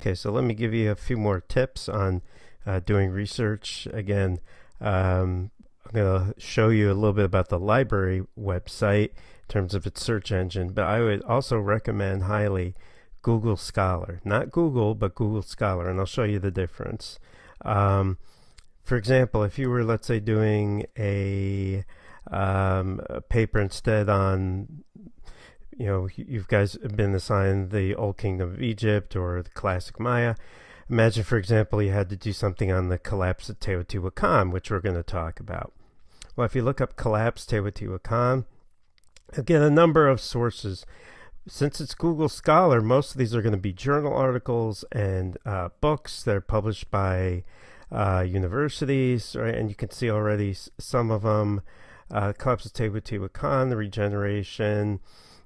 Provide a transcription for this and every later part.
Okay, so let me give you a few more tips on doing research. Again, I'm going to show you a little bit about the library website in terms of its search engine, but I would also recommend highly Google Scholar. Not Google, but Google Scholar, and I'll show you the difference. For example, if you were, let's say, doing a paper instead on, you guys have been assigned the Old Kingdom of Egypt or the Classic Maya. Imagine, for example, you had to do something on the collapse of Teotihuacan, which we're going to talk about. Well, if you look up collapse Teotihuacan, you'll get a number of sources. Since it's Google Scholar, most of these are going to be journal articles and books that are published by universities, right? And you can see already some of them. Collapse of Teotihuacan, the regeneration,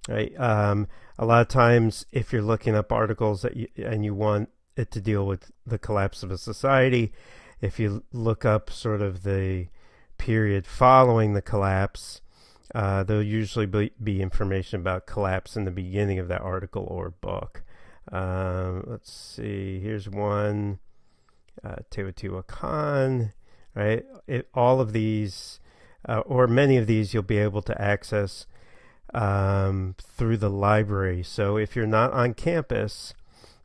right? A lot of times, if you're looking up articles and you want it to deal with the collapse of a society, if you look up sort of the period following the collapse, there'll usually be information about collapse in the beginning of that article or book. Let's see, here's one, Teotihuacan, right? All of these, or many of these, you'll be able to access through the library. So if you're not on campus,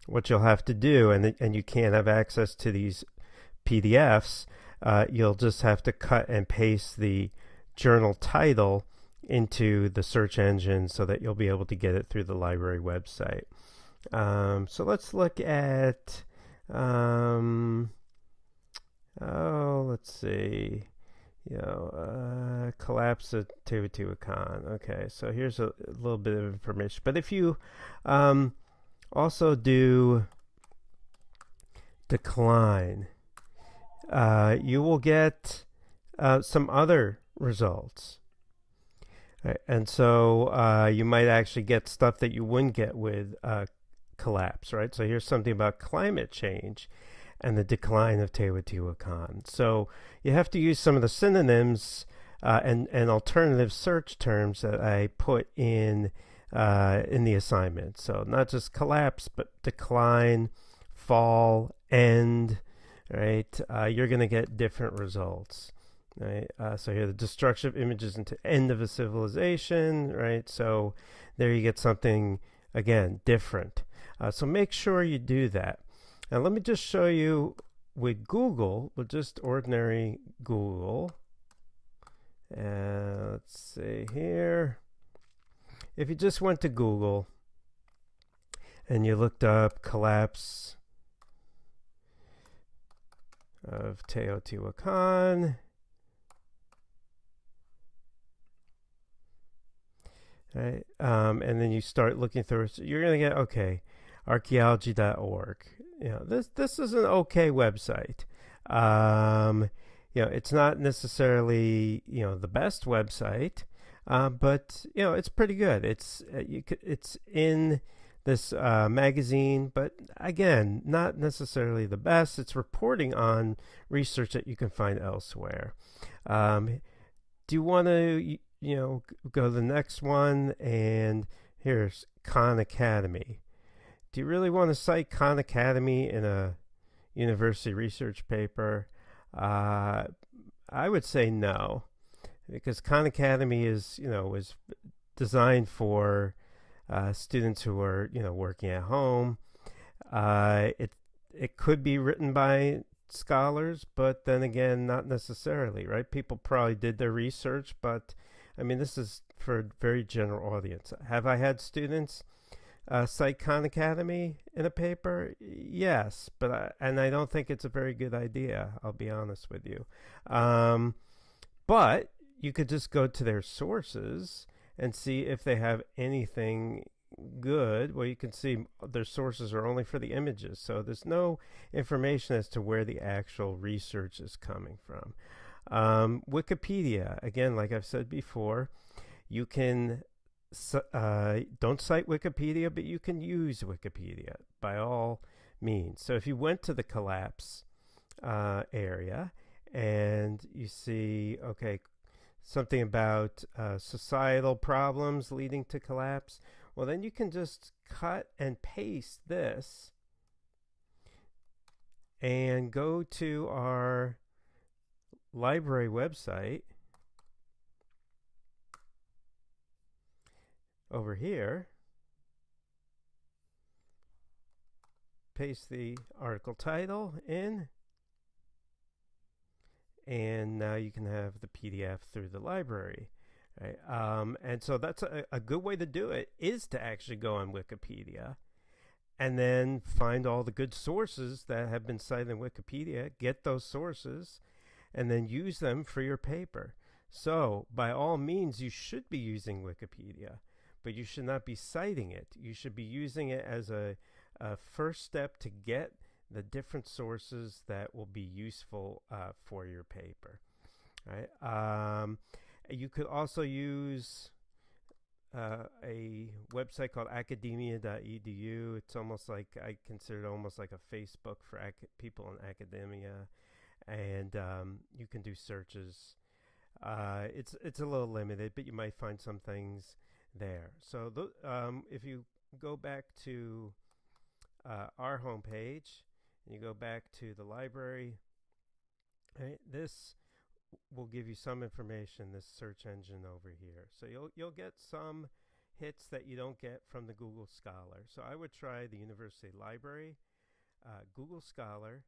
what you'll have to do, and you can't have access to these PDFs, you'll just have to cut and paste the journal title into the search engine so that you'll be able to get it through the library website. So let's look at, let's see, collapse of Teotihuacan. Okay, so here's a little bit of information. But if you also do decline, you will get some other results. Right? And so you might actually get stuff that you wouldn't get with collapse, right? So here's something about climate change and the decline of Teotihuacan. So you have to use some of the synonyms and alternative search terms that I put in the assignment. So not just collapse, but decline, fall, end, right? You're going to get different results, right? So here, the destruction of images into end of a civilization, right? So there you get something, again, different. So make sure you do that. Now let me just show you with Google, with just ordinary Google. Let's see here. If you just went to Google and you looked up collapse of Teotihuacan, right? And then you start looking through it, so you're going to get, okay, archaeology.org. This is an okay website. It's not necessarily the best website, but it's pretty good. It's in this magazine, but again, not necessarily the best. It's reporting on research that you can find elsewhere. Do you want to go to the next one? And here's Khan Academy. Do you really want to cite Khan Academy in a university research paper? I would say no, because Khan Academy is designed for students who are working at home. It could be written by scholars, but then again, not necessarily, right? People probably did their research, but I mean, this is for a very general audience. Have I had students cite Khan Academy in a paper? Yes, but I don't think it's a very good idea. I'll be honest with you. But you could just go to their sources and see if they have anything good. Well, you can see their sources are only for the images, so there's no information as to where the actual research is coming from. Wikipedia, again, like I've said before, you can don't cite Wikipedia, but you can use Wikipedia by all means. So if you went to the collapse area and you see, okay, something about societal problems leading to collapse, well, then you can just cut and paste this and go to our library website over here, paste the article title in, and now you can have the PDF through the library. Right? And so that's a good way to do it, is to actually go on Wikipedia and then find all the good sources that have been cited in Wikipedia, get those sources, and then use them for your paper. So, by all means, you should be using Wikipedia, but you should not be citing it. You should be using it as a first step to get the different sources that will be useful for your paper. Right? You could also use a website called academia.edu. It's almost like, I consider it almost like a Facebook for people in academia, and you can do searches. It's a little limited, but you might find some things there. So if you go back to our homepage and you go back to the library, right, this will give you some information, this search engine over here. So you'll get some hits that you don't get from the Google Scholar. So I would try the University Library, Google Scholar,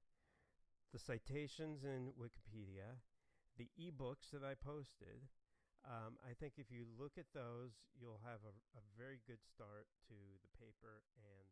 the citations in Wikipedia, the ebooks that I posted. I think if you look at those, you'll have a very good start to the paper and